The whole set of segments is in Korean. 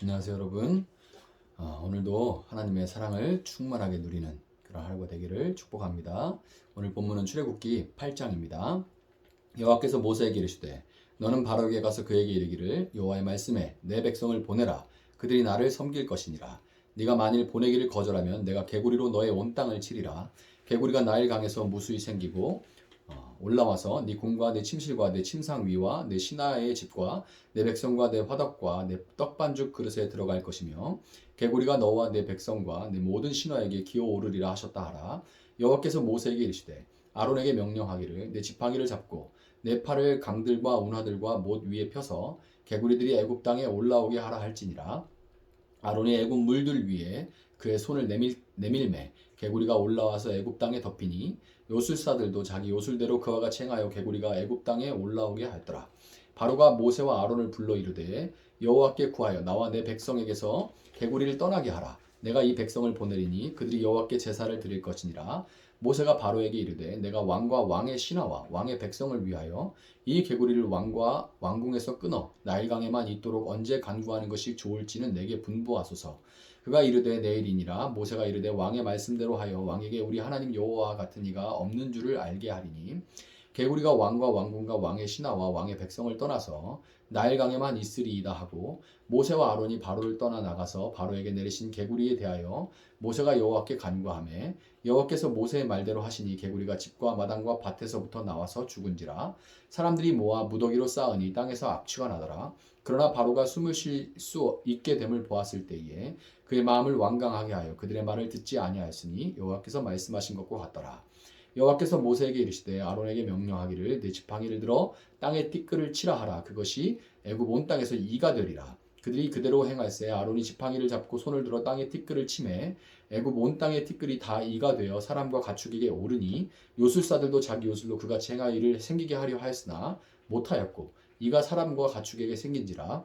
안녕하세요 여러분. 오늘도 하나님의 사랑을 충만하게 누리는 그런 하루가 되기를 축복합니다. 오늘 본문은 출애굽기 8장입니다. 여호와께서 모세에게 이르시되 너는 바로에게 가서 그에게 이르기를 여호와의 말씀에 내 백성을 보내라. 그들이 나를 섬길 것이니라. 네가 만일 보내기를 거절하면 내가 개구리로 너의 온 땅을 치리라. 개구리가 나일 강에서 무수히 생기고 올라와서 네 궁과 네 침실과 네 침상 위와 네 신하의 집과 내 백성과 내 화덕과 내 떡반죽 그릇에 들어갈 것이며 개구리가 너와 내 백성과 내 모든 신하에게 기어오르리라 하셨다 하라. 여호와께서 모세에게 이르시되 아론에게 명령하기를 내 지팡이를 잡고 내 팔을 강들과 운하들과 못 위에 펴서 개구리들이 애굽 땅에 올라오게 하라 할지니라. 아론이 애굽 물들 위에 그의 손을 내밀매 개구리가 올라와서 애굽 땅에 덮이니 요술사들도 자기 요술대로 그와 같이 행하여 개구리가 애굽 땅에 올라오게 하였더라. 바로가 모세와 아론을 불러 이르되 여호와께 구하여 나와 내 백성에게서 개구리를 떠나게 하라. 내가 이 백성을 보내리니 그들이 여호와께 제사를 드릴 것이니라. 모세가 바로에게 이르되 내가 왕과 왕의 신하와 왕의 백성을 위하여 이 개구리를 왕과 왕궁에서 끊어 나일강에만 있도록 언제 간구하는 것이 좋을지는 내게 분부하소서. 그가 이르되 내일이니라. 모세가 이르되 왕의 말씀대로 하여 왕에게 우리 하나님 여호와 같은 이가 없는 줄을 알게 하리니 개구리가 왕과 왕궁과 왕의 신하와 왕의 백성을 떠나서 나일강에만 있으리이다 하고 모세와 아론이 바로를 떠나 나가서 바로에게 내리신 개구리에 대하여 모세가 여호와께 간구하매 여호와께서 모세의 말대로 하시니 개구리가 집과 마당과 밭에서부터 나와서 죽은지라. 사람들이 모아 무더기로 쌓으니 땅에서 악취가 나더라. 그러나 바로가 숨을 쉴 수 있게 됨을 보았을 때에 그의 마음을 완강하게 하여 그들의 말을 듣지 아니하였으니 여호와께서 말씀하신 것과 같더라. 여호와께서 모세에게 이르시되 아론에게 명령하기를 내 지팡이를 들어 땅에 티끌을 치라 하라. 그것이 애굽 온 땅에서 이가 되리라. 그들이 그대로 행할세 아론이 지팡이를 잡고 손을 들어 땅에 티끌을 치매 애굽 온 땅의 티끌이 다 이가 되어 사람과 가축에게 오르니 요술사들도 자기 요술로 그같이 행하 일을 생기게 하려 하였으나 못하였고 이가 사람과 가축에게 생긴지라.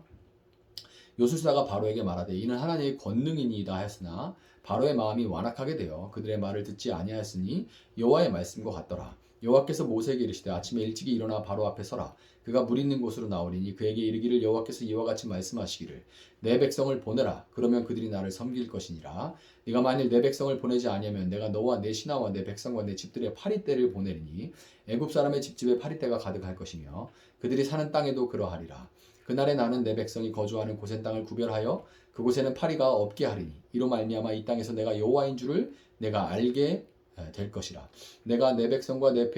요술사가 바로에게 말하되 이는 하나님의 권능이니이다 하였으나 바로의 마음이 완악하게 되어 그들의 말을 듣지 아니하였으니 여호와의 말씀과 같더라. 여호와께서 모세에게 이르시되 아침에 일찍이 일어나 바로 앞에 서라. 그가 물 있는 곳으로 나오리니 그에게 이르기를 여호와께서 이와 같이 말씀하시기를 내 백성을 보내라. 그러면 그들이 나를 섬길 것이니라. 네가 만일 내 백성을 보내지 아니하면 내가 너와 내 신하와 내 백성과 내 집들의 파리떼를 보내리니 애굽 사람의 집집에 파리떼가 가득할 것이며 그들이 사는 땅에도 그러하리라. 그날에 나는 내 백성이 거주하는 곳의 땅을 구별하여 그곳에는 파리가 없게 하리니 이로 말미암아 이 땅에서 내가 여호와인 줄을 내가 알게 될 것이라. 내가 내 백성과 네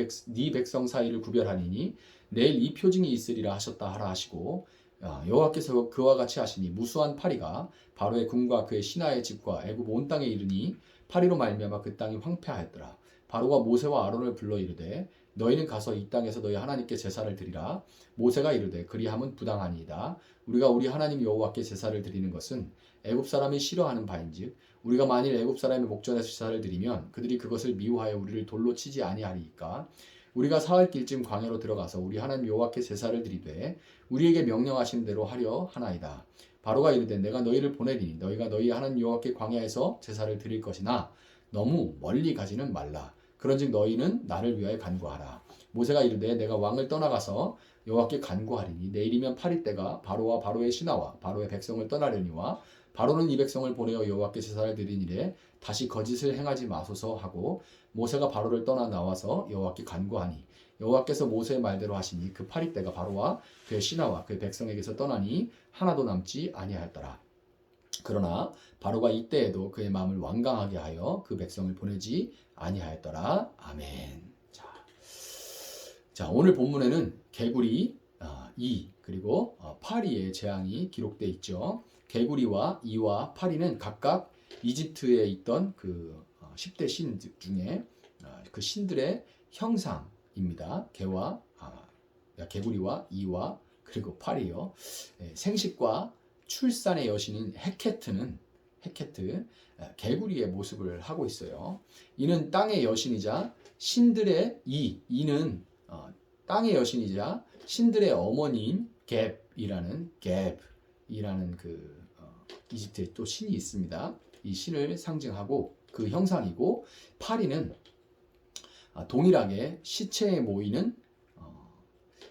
백성 사이를 구별하리니 내일 이 표징이 있으리라 하셨다 하라 하시고 여호와께서 그와 같이 하시니 무수한 파리가 바로의 궁과 그의 신하의 집과 애굽 온 땅에 이르니 파리로 말미암아 그 땅이 황폐하였더라. 바로가 모세와 아론을 불러 이르되 너희는 가서 이 땅에서 너희 하나님께 제사를 드리라. 모세가 이르되 그리함은 부당하니이다. 우리가 우리 하나님 여호와께 제사를 드리는 것은 애굽 사람이 싫어하는 바인즉 우리가 만일 애굽 사람의 목전에서 제사를 드리면 그들이 그것을 미워하여 우리를 돌로 치지 아니하리이까. 우리가 사흘 길쯤 광야로 들어가서 우리 하나님 여호와께 제사를 드리되 우리에게 명령하신 대로 하려 하나이다. 바로가 이르되 내가 너희를 보내리니 너희가 너희 하나님 여호와께 광야에서 제사를 드릴 것이나 너무 멀리 가지는 말라. 그런즉 너희는 나를 위하여 간구하라. 모세가 이르되 내가 왕을 떠나가서 여호와께 간구하리니 내일이면 파리떼가 바로와 바로의 신하와 바로의 백성을 떠나려니와 바로는 이 백성을 보내어 여호와께 제사를 드리니래 다시 거짓을 행하지 마소서 하고 모세가 바로를 떠나 나와서 여호와께 간구하니 여호와께서 모세의 말대로 하시니 그 파리떼가 바로와 그의 신하와 그의 백성에게서 떠나니 하나도 남지 아니하였더라. 그러나 바로가 이때에도 그의 마음을 완강하게 하여 그 백성을 보내지 아니하였더라. 아멘. 자, 오늘 본문에는 개구리, 이 그리고 파리의 재앙이 기록되어 있죠. 개구리와 이와 파리는 각각 이집트에 있던 그 10대 신 중에 그 신들의 형상입니다. 개구리와 이와 그리고 파리요. 생식과 출산의 여신인 헤케트, 개구리의 모습을 하고 있어요. 이는 땅의 여신이자 신들의 이는 땅의 여신이자 신들의 어머니인 갭이라는 그 이집트에 또 신이 있습니다. 이 신을 상징하고 그 형상이고 파리는 동일하게 시체에 모이는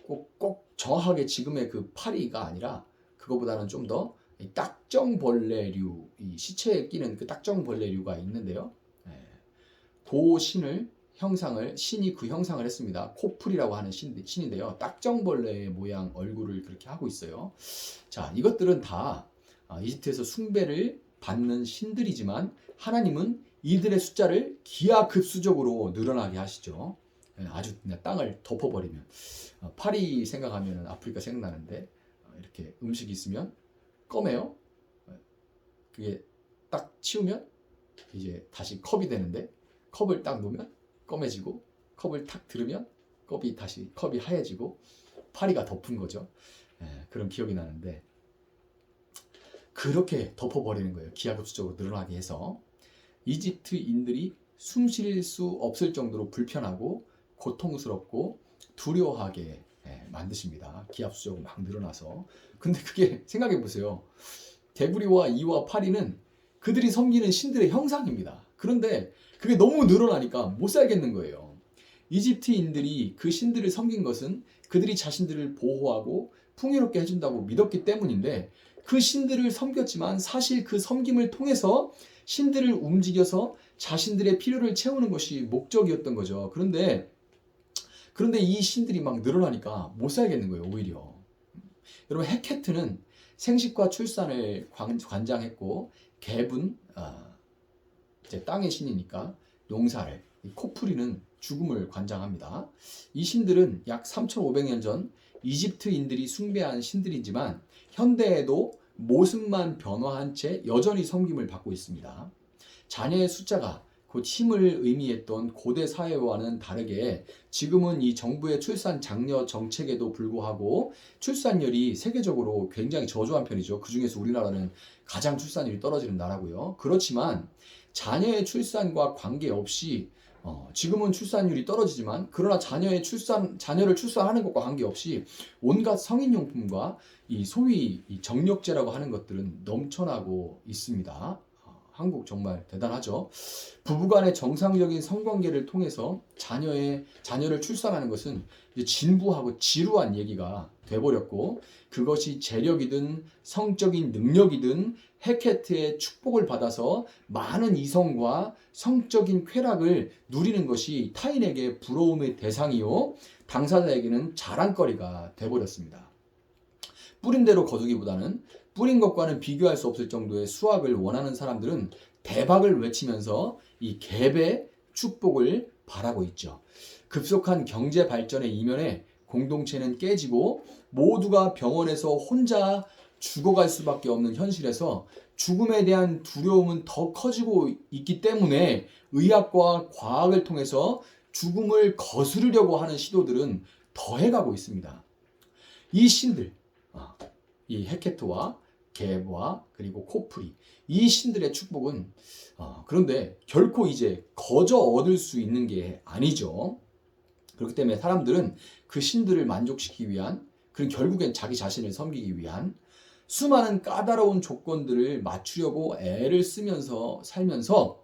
꼭 정확하게 지금의 그 파리가 아니라 그거보다는 좀 더 이 딱정벌레류, 이 시체에 끼는 그 딱정벌레류가 있는데요. 예, 그 신이 그 형상을 했습니다. 코풀이라고 하는 신인데요. 딱정벌레의 모양 얼굴을 그렇게 하고 있어요. 자, 이것들은 다 이집트에서 숭배를 받는 신들이지만 하나님은 이들의 숫자를 기하급수적으로 늘어나게 하시죠. 예, 아주 그냥 땅을 덮어버리면 파리 생각하면 아프리카 생각나는데 이렇게 음식이 있으면 검해요. 그게 딱 치우면 이제 다시 컵이 되는데 컵을 딱 놓으면 검해지고 컵을 탁 들으면 컵이 하얘지고 파리가 덮은 거죠. 예, 그런 기억이 나는데 그렇게 덮어버리는 거예요. 기하급수적으로 늘어나게 해서 이집트인들이 숨 쉴 수 없을 정도로 불편하고 고통스럽고 두려워하게 만드십니다. 기하급수적으로 막 늘어나서. 근데 그게 생각해 보세요. 개구리와 이와 파리는 그들이 섬기는 신들의 형상입니다. 그런데 그게 너무 늘어나니까 못 살겠는 거예요. 이집트인들이 그 신들을 섬긴 것은 그들이 자신들을 보호하고 풍요롭게 해준다고 믿었기 때문인데 그 신들을 섬겼지만 사실 그 섬김을 통해서 신들을 움직여서 자신들의 필요를 채우는 것이 목적이었던 거죠. 그런데 이 신들이 막 늘어나니까 못 살겠는 거예요, 오히려. 여러분, 헤케트는 생식과 출산을 관장했고 갭은 이제 땅의 신이니까 농사를, 코프리는 죽음을 관장합니다. 이 신들은 약 3,500년 전 이집트인들이 숭배한 신들이지만 현대에도 모습만 변화한 채 여전히 섬김을 받고 있습니다. 자녀의 숫자가 곧 힘을 의미했던 고대 사회와는 다르게 지금은 이 정부의 출산 장려 정책에도 불구하고 출산율이 세계적으로 굉장히 저조한 편이죠. 그중에서 우리나라는 가장 출산율이 떨어지는 나라고요. 그렇지만 자녀의 출산과 관계없이 지금은 출산율이 떨어지지만 그러나 자녀를 출산하는 것과 관계없이 온갖 성인용품과 이 소위 이 정력제라고 하는 것들은 넘쳐나고 있습니다. 한국 정말 대단하죠. 부부간의 정상적인 성관계를 통해서 자녀를 출산하는 것은 이제 진부하고 지루한 얘기가 돼버렸고 그것이 재력이든 성적인 능력이든 헤케트의 축복을 받아서 많은 이성과 성적인 쾌락을 누리는 것이 타인에게 부러움의 대상이요 당사자에게는 자랑거리가 돼버렸습니다. 뿌린 대로 거두기보다는 뿌린 것과는 비교할 수 없을 정도의 수확을 원하는 사람들은 대박을 외치면서 이 갭의 축복을 바라고 있죠. 급속한 경제 발전의 이면에 공동체는 깨지고 모두가 병원에서 혼자 죽어갈 수밖에 없는 현실에서 죽음에 대한 두려움은 더 커지고 있기 때문에 의학과 과학을 통해서 죽음을 거스르려고 하는 시도들은 더해가고 있습니다. 이 신들, 이 헤케트와 갭과 그리고 코프리, 이 신들의 축복은 그런데 결코 이제 거저 얻을 수 있는 게 아니죠. 그렇기 때문에 사람들은 그 신들을 만족시키기 위한, 그리고 결국엔 자기 자신을 섬기기 위한 수많은 까다로운 조건들을 맞추려고 애를 쓰면서 살면서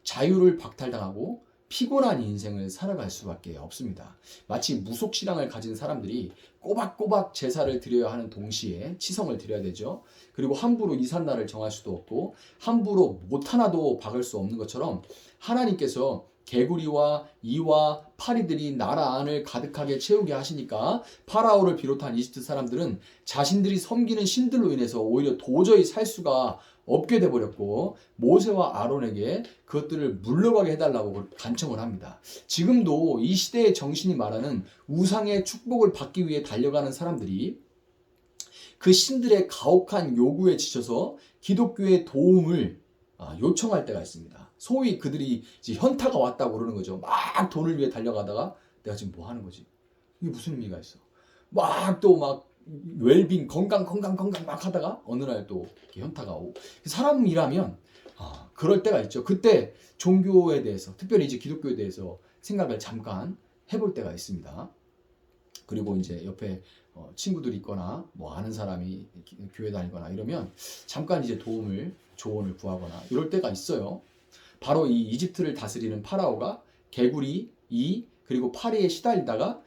자유를 박탈당하고 피곤한 인생을 살아갈 수밖에 없습니다. 마치 무속신앙을 가진 사람들이 꼬박꼬박 제사를 드려야 하는 동시에 치성을 드려야 되죠. 그리고 함부로 이삿날을 정할 수도 없고 함부로 못 하나도 박을 수 없는 것처럼 하나님께서 개구리와 이와 파리들이 나라 안을 가득하게 채우게 하시니까 파라오를 비롯한 이집트 사람들은 자신들이 섬기는 신들로 인해서 오히려 도저히 살 수가 없게 돼버렸고 모세와 아론에게 그것들을 물러가게 해달라고 간청을 합니다. 지금도 이 시대의 정신이 말하는 우상의 축복을 받기 위해 달려가는 사람들이 그 신들의 가혹한 요구에 지쳐서 기독교의 도움을 요청할 때가 있습니다. 소위 그들이 이제 현타가 왔다고 그러는 거죠. 막 돈을 위해 달려가다가 내가 지금 뭐 하는 거지? 이게 무슨 의미가 있어? 막 또 막 웰빙 건강 막 하다가 어느 날 또 현타가 오고 사람이라면 그럴 때가 있죠. 그때 종교에 대해서 특별히 이제 기독교에 대해서 생각을 잠깐 해볼 때가 있습니다. 그리고 이제 옆에 친구들이 있거나 뭐 아는 사람이 교회 다니거나 이러면 잠깐 이제 조언을 구하거나 이럴 때가 있어요. 바로 이 이집트를 다스리는 파라오가 개구리, 그리고 파리에 시달리다가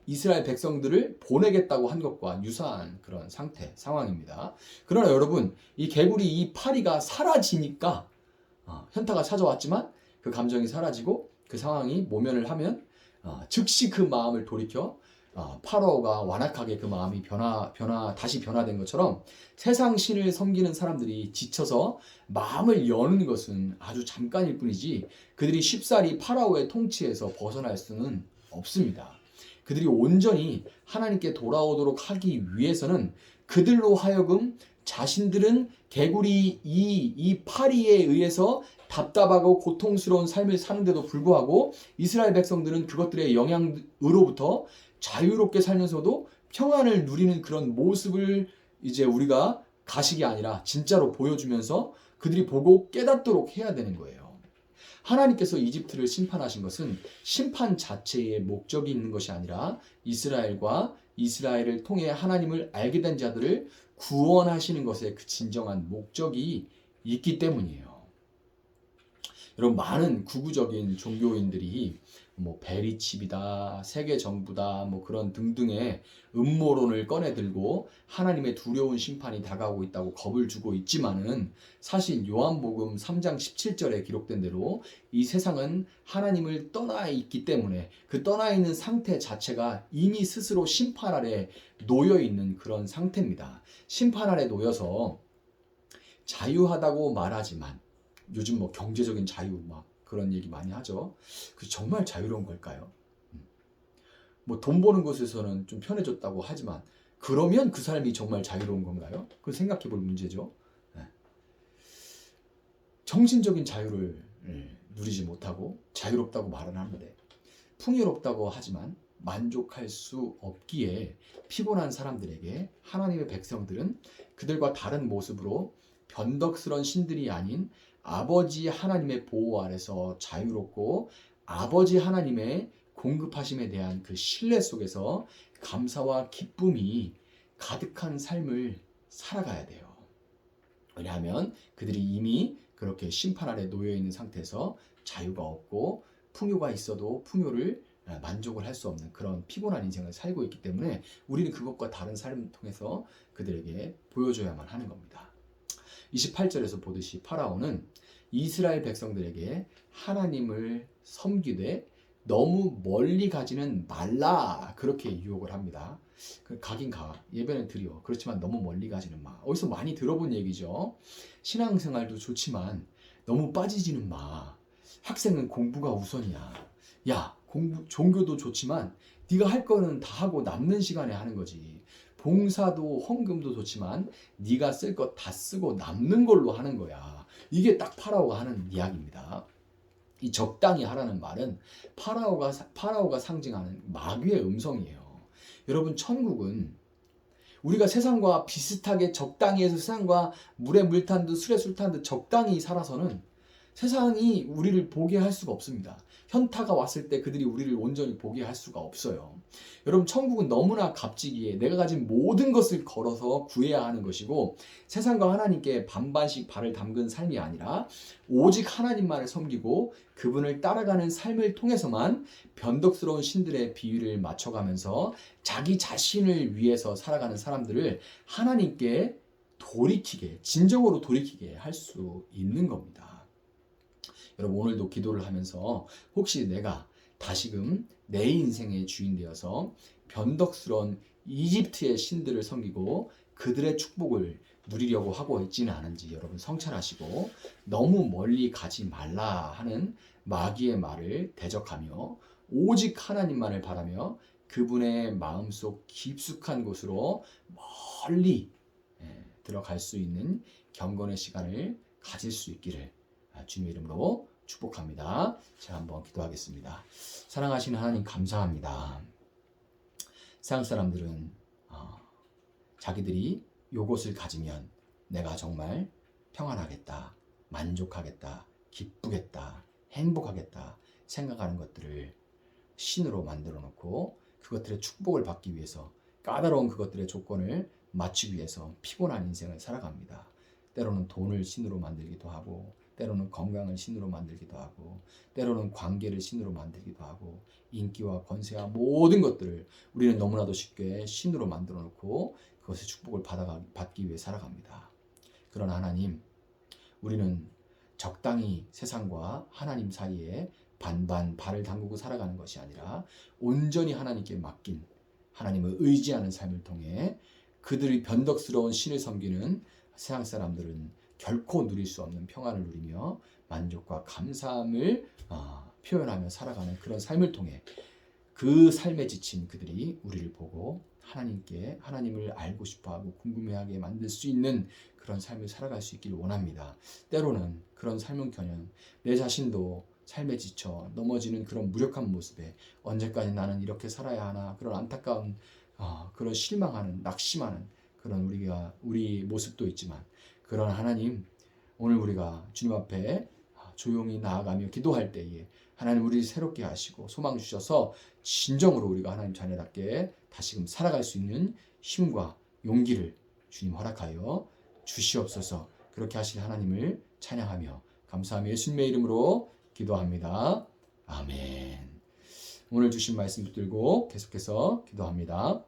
이스라엘 백성들을 보내겠다고 한 것과 유사한 그런 상황입니다. 그러나 여러분, 이 개구리 이 파리가 사라지니까 현타가 찾아왔지만 그 감정이 사라지고 그 상황이 모면을 하면 즉시 그 마음을 돌이켜 파라오가 완악하게 그 마음이 다시 변화된 것처럼 세상 신을 섬기는 사람들이 지쳐서 마음을 여는 것은 아주 잠깐일 뿐이지 그들이 쉽사리 파라오의 통치에서 벗어날 수는 없습니다. 그들이 온전히 하나님께 돌아오도록 하기 위해서는 그들로 하여금 자신들은 개구리 이 파리에 의해서 답답하고 고통스러운 삶을 사는데도 불구하고 이스라엘 백성들은 그것들의 영향으로부터 자유롭게 살면서도 평안을 누리는 그런 모습을 이제 우리가 가식이 아니라 진짜로 보여주면서 그들이 보고 깨닫도록 해야 되는 거예요. 하나님께서 이집트를 심판하신 것은 심판 자체에 목적이 있는 것이 아니라 이스라엘과 이스라엘을 통해 하나님을 알게 된 자들을 구원하시는 것에 그 진정한 목적이 있기 때문이에요. 여러분, 많은 구구적인 종교인들이 뭐 베리칩이다, 세계 정부다, 뭐 그런 등등의 음모론을 꺼내들고 하나님의 두려운 심판이 다가오고 있다고 겁을 주고 있지만은 사실 요한복음 3장 17절에 기록된 대로 이 세상은 하나님을 떠나 있기 때문에 그 떠나 있는 상태 자체가 이미 스스로 심판 아래 놓여 있는 그런 상태입니다. 심판 아래 놓여서 자유하다고 말하지만 요즘 뭐 경제적인 자유 막 그런 얘기 많이 하죠. 그 정말 자유로운 걸까요? 뭐 돈 버는 것에서는 좀 편해졌다고 하지만 그러면 그 삶이 정말 자유로운 건가요? 그걸 생각해 볼 문제죠. 정신적인 자유를 누리지 못하고 자유롭다고 말은 하는데 풍요롭다고 하지만 만족할 수 없기에 피곤한 사람들에게 하나님의 백성들은 그들과 다른 모습으로 변덕스러운 신들이 아닌 아버지 하나님의 보호 아래서 자유롭고 아버지 하나님의 공급하심에 대한 그 신뢰 속에서 감사와 기쁨이 가득한 삶을 살아가야 돼요. 왜냐하면 그들이 이미 그렇게 심판 아래 놓여 있는 상태에서 자유가 없고 풍요가 있어도 풍요를 만족을 할 수 없는 그런 피곤한 인생을 살고 있기 때문에 우리는 그것과 다른 삶을 통해서 그들에게 보여줘야만 하는 겁니다. 28절에서 보듯이 파라오는 이스라엘 백성들에게 하나님을 섬기되 너무 멀리 가지는 말라 그렇게 유혹을 합니다. 가긴 가, 예배는 드려. 그렇지만 너무 멀리 가지는 마. 어디서 많이 들어본 얘기죠. 신앙생활도 좋지만 너무 빠지지는 마. 학생은 공부가 우선이야. 야, 종교도 좋지만 네가 할 거는 다 하고 남는 시간에 하는 거지. 봉사도 헌금도 좋지만 네가 쓸 것 다 쓰고 남는 걸로 하는 거야. 이게 딱 파라오가 하는 이야기입니다. 이 적당히 하라는 말은 파라오가 상징하는 마귀의 음성이에요. 여러분, 천국은 우리가 세상과 비슷하게 적당히 해서 세상과 물에 물 탄 듯 술에 술 탄 듯 적당히 살아서는 세상이 우리를 보게 할 수가 없습니다. 현타가 왔을 때 그들이 우리를 온전히 보게 할 수가 없어요. 여러분, 천국은 너무나 값지기에 내가 가진 모든 것을 걸어서 구해야 하는 것이고 세상과 하나님께 반반씩 발을 담근 삶이 아니라 오직 하나님만을 섬기고 그분을 따라가는 삶을 통해서만 변덕스러운 신들의 비위를 맞춰가면서 자기 자신을 위해서 살아가는 사람들을 하나님께 진정으로 돌이키게 할 수 있는 겁니다. 여러분, 오늘도 기도를 하면서 혹시 내가 다시금 내 인생의 주인 되어서 변덕스러운 이집트의 신들을 섬기고 그들의 축복을 누리려고 하고 있지는 않은지 여러분 성찰하시고 너무 멀리 가지 말라 하는 마귀의 말을 대적하며 오직 하나님만을 바라며 그분의 마음속 깊숙한 곳으로 멀리 들어갈 수 있는 경건의 시간을 가질 수 있기를 주님의 이름으로 축복합니다. 제가 한번 기도하겠습니다. 사랑하시는 하나님, 감사합니다. 세상 사람들은 자기들이 요것을 가지면 내가 정말 평안하겠다, 만족하겠다, 기쁘겠다, 행복하겠다 생각하는 것들을 신으로 만들어 놓고 그것들의 축복을 받기 위해서 까다로운 그것들의 조건을 맞추기 위해서 피곤한 인생을 살아갑니다. 때로는 돈을 신으로 만들기도 하고 때로는 건강을 신으로 만들기도 하고, 때로는 관계를 신으로 만들기도 하고, 인기와 권세와 모든 것들을 우리는 너무나도 쉽게 신으로 만들어 놓고 그것의 축복을 받기 위해 살아갑니다. 그러나 하나님, 우리는 적당히 세상과 하나님 사이에 반반 발을 담그고 살아가는 것이 아니라 온전히 하나님께 맡긴, 하나님을 의지하는 삶을 통해 그들이 변덕스러운 신을 섬기는 세상 사람들은 결코 누릴 수 없는 평안을 누리며 만족과 감사함을 표현하며 살아가는 그런 삶을 통해 그 삶에 지친 그들이 우리를 보고 하나님을 알고 싶어하고 궁금해하게 만들 수 있는 그런 삶을 살아갈 수 있기를 원합니다. 때로는 그런 삶은커녕 내 자신도 삶에 지쳐 넘어지는 그런 무력한 모습에 언제까지 나는 이렇게 살아야 하나, 그런 안타까운 그런 실망하는, 낙심하는 그런 우리 모습도 있지만, 그런 하나님, 오늘 우리가 주님 앞에 조용히 나아가며 기도할 때에 하나님 우리를 새롭게 하시고 소망 주셔서 진정으로 우리가 하나님 자녀답게 다시금 살아갈 수 있는 힘과 용기를 주님 허락하여 주시옵소서. 그렇게 하실 하나님을 찬양하며 감사하며 예수님의 이름으로 기도합니다. 아멘. 오늘 주신 말씀 붙들고 계속해서 기도합니다.